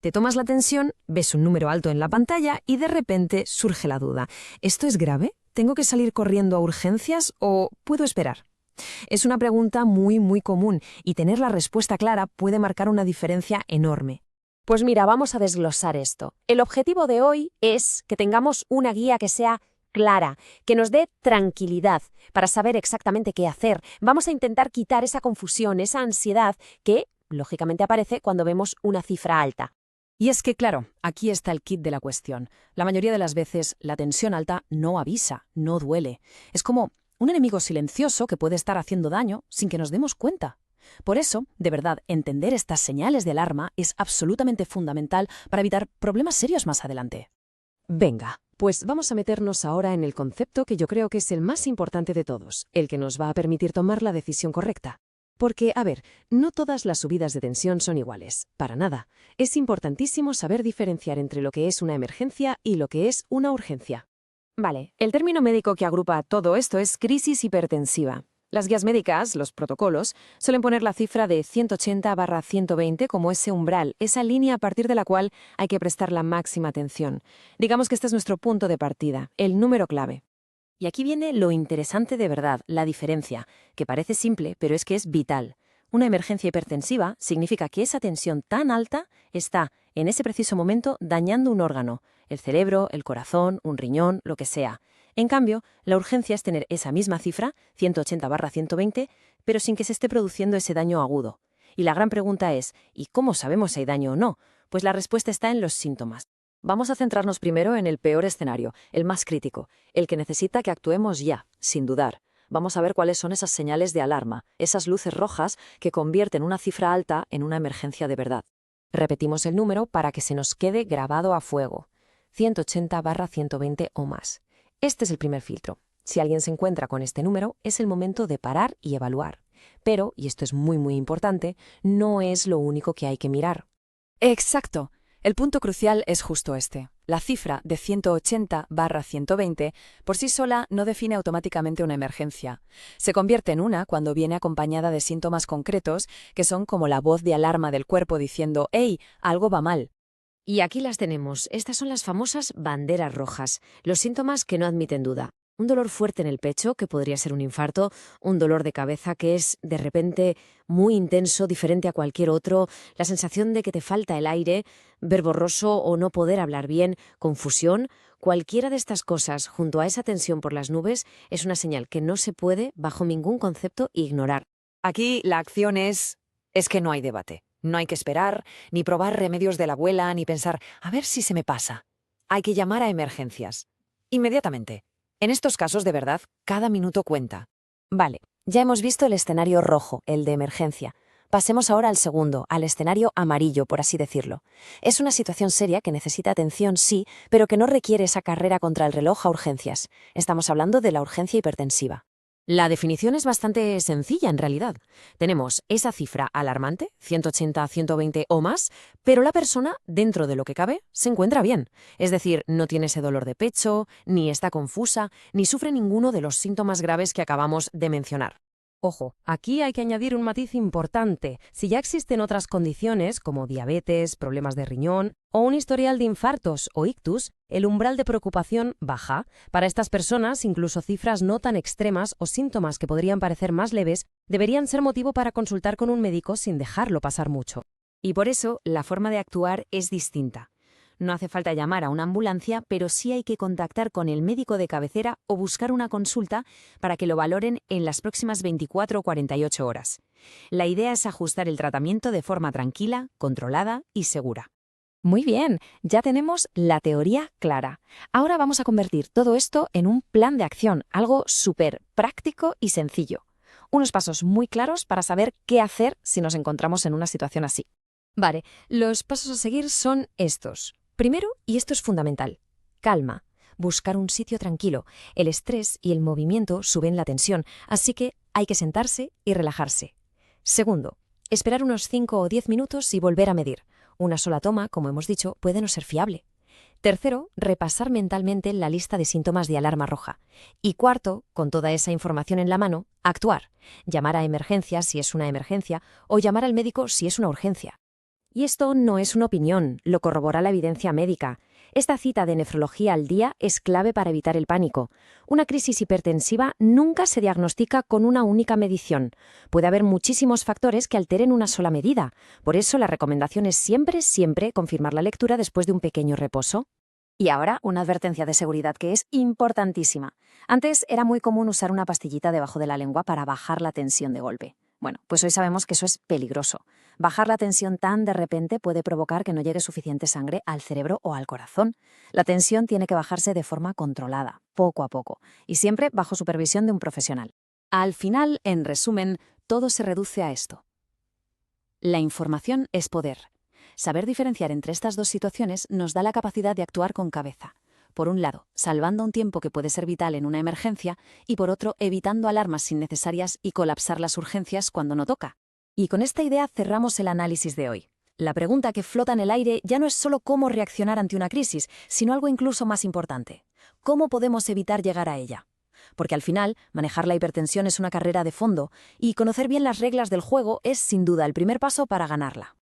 Te tomas la tensión, ves un número alto en la pantalla y de repente surge la duda. ¿Esto es grave? ¿Tengo que salir corriendo a urgencias o puedo esperar? Es una pregunta muy común y tener la respuesta clara puede marcar una diferencia enorme. Pues mira, vamos a desglosar esto. El objetivo de hoy es que tengamos una guía que sea clara, que nos dé tranquilidad para saber exactamente qué hacer. Vamos a intentar quitar esa confusión, esa ansiedad que, lógicamente, aparece cuando vemos una cifra alta. Y es que, claro, aquí está el kit de la cuestión. La mayoría de las veces, la tensión alta no avisa, no duele. Es como un enemigo silencioso que puede estar haciendo daño sin que nos demos cuenta. Por eso, de verdad, entender estas señales de alarma es absolutamente fundamental para evitar problemas serios más adelante. Venga, pues vamos a meternos ahora en el concepto que yo creo que es el más importante de todos, el que nos va a permitir tomar la decisión correcta. Porque, a ver, no todas las subidas de tensión son iguales, para nada. Es importantísimo saber diferenciar entre lo que es una emergencia y lo que es una urgencia. Vale, el término médico que agrupa todo esto es crisis hipertensiva. Las guías médicas, los protocolos, suelen poner la cifra de 180/120 como ese umbral, esa línea a partir de la cual hay que prestar la máxima atención. Digamos que este es nuestro punto de partida, el número clave. Y aquí viene lo interesante de verdad, la diferencia, que parece simple, pero es que es vital. Una emergencia hipertensiva significa que esa tensión tan alta está, en ese preciso momento, dañando un órgano, el cerebro, el corazón, un riñón, lo que sea. En cambio, la urgencia es tener esa misma cifra, 180/120, pero sin que se esté produciendo ese daño agudo. Y la gran pregunta es, ¿y cómo sabemos si hay daño o no? Pues la respuesta está en los síntomas. Vamos a centrarnos primero en el peor escenario, el más crítico, el que necesita que actuemos ya, sin dudar. Vamos a ver cuáles son esas señales de alarma, esas luces rojas que convierten una cifra alta en una emergencia de verdad. Repetimos el número para que se nos quede grabado a fuego. 180/120 o más. Este es el primer filtro. Si alguien se encuentra con este número, es el momento de parar y evaluar. Pero, y esto es muy importante, no es lo único que hay que mirar. Exacto. El punto crucial es justo este. La cifra de 180/120 por sí sola no define automáticamente una emergencia. Se convierte en una cuando viene acompañada de síntomas concretos que son como la voz de alarma del cuerpo diciendo «¡Hey! Algo va mal». Y aquí las tenemos. Estas son las famosas banderas rojas, los síntomas que no admiten duda. Un dolor fuerte en el pecho, que podría ser un infarto, un dolor de cabeza que es, de repente, muy intenso, diferente a cualquier otro, la sensación de que te falta el aire, ver borroso o no poder hablar bien, confusión. Cualquiera de estas cosas, junto a esa tensión por las nubes, es una señal que no se puede, bajo ningún concepto, ignorar. Aquí la acción es que no hay debate. No hay que esperar, ni probar remedios de la abuela, ni pensar, a ver si se me pasa. Hay que llamar a emergencias. Inmediatamente. En estos casos, de verdad, cada minuto cuenta. Vale, ya hemos visto el escenario rojo, el de emergencia. Pasemos ahora al segundo, al escenario amarillo, por así decirlo. Es una situación seria que necesita atención, sí, pero que no requiere esa carrera contra el reloj a urgencias. Estamos hablando de la urgencia hipertensiva. La definición es bastante sencilla en realidad. Tenemos esa cifra alarmante, 180/120 o más, pero la persona, dentro de lo que cabe, se encuentra bien. Es decir, no tiene ese dolor de pecho, ni está confusa, ni sufre ninguno de los síntomas graves que acabamos de mencionar. Ojo, aquí hay que añadir un matiz importante. Si ya existen otras condiciones como diabetes, problemas de riñón o un historial de infartos o ictus, el umbral de preocupación baja. Para estas personas, incluso cifras no tan extremas o síntomas que podrían parecer más leves deberían ser motivo para consultar con un médico sin dejarlo pasar mucho. Y por eso, la forma de actuar es distinta. No hace falta llamar a una ambulancia, pero sí hay que contactar con el médico de cabecera o buscar una consulta para que lo valoren en las próximas 24 o 48 horas. La idea es ajustar el tratamiento de forma tranquila, controlada y segura. Muy bien, ya tenemos la teoría clara. Ahora vamos a convertir todo esto en un plan de acción, algo súper práctico y sencillo. Unos pasos muy claros para saber qué hacer si nos encontramos en una situación así. Vale, los pasos a seguir son estos. Primero, y esto es fundamental, calma. Buscar un sitio tranquilo. El estrés y el movimiento suben la tensión, así que hay que sentarse y relajarse. Segundo, esperar unos 5 o 10 minutos y volver a medir. Una sola toma, como hemos dicho, puede no ser fiable. Tercero, repasar mentalmente la lista de síntomas de alarma roja. Y cuarto, con toda esa información en la mano, actuar. Llamar a emergencias si es una emergencia o llamar al médico si es una urgencia. Y esto no es una opinión, lo corrobora la evidencia médica. Esta cita de nefrología al día es clave para evitar el pánico. Una crisis hipertensiva nunca se diagnostica con una única medición. Puede haber muchísimos factores que alteren una sola medida. Por eso la recomendación es siempre confirmar la lectura después de un pequeño reposo. Y ahora, una advertencia de seguridad que es importantísima. Antes era muy común usar una pastillita debajo de la lengua para bajar la tensión de golpe. Bueno, pues hoy sabemos que eso es peligroso. Bajar la tensión tan de repente puede provocar que no llegue suficiente sangre al cerebro o al corazón. La tensión tiene que bajarse de forma controlada, poco a poco, y siempre bajo supervisión de un profesional. Al final, en resumen, todo se reduce a esto. La información es poder. Saber diferenciar entre estas dos situaciones nos da la capacidad de actuar con cabeza. Por un lado, salvando un tiempo que puede ser vital en una emergencia, y por otro, evitando alarmas innecesarias y colapsar las urgencias cuando no toca. Y con esta idea cerramos el análisis de hoy. La pregunta que flota en el aire ya no es solo cómo reaccionar ante una crisis, sino algo incluso más importante. ¿Cómo podemos evitar llegar a ella? Porque al final, manejar la hipertensión es una carrera de fondo, y conocer bien las reglas del juego es sin duda el primer paso para ganarla.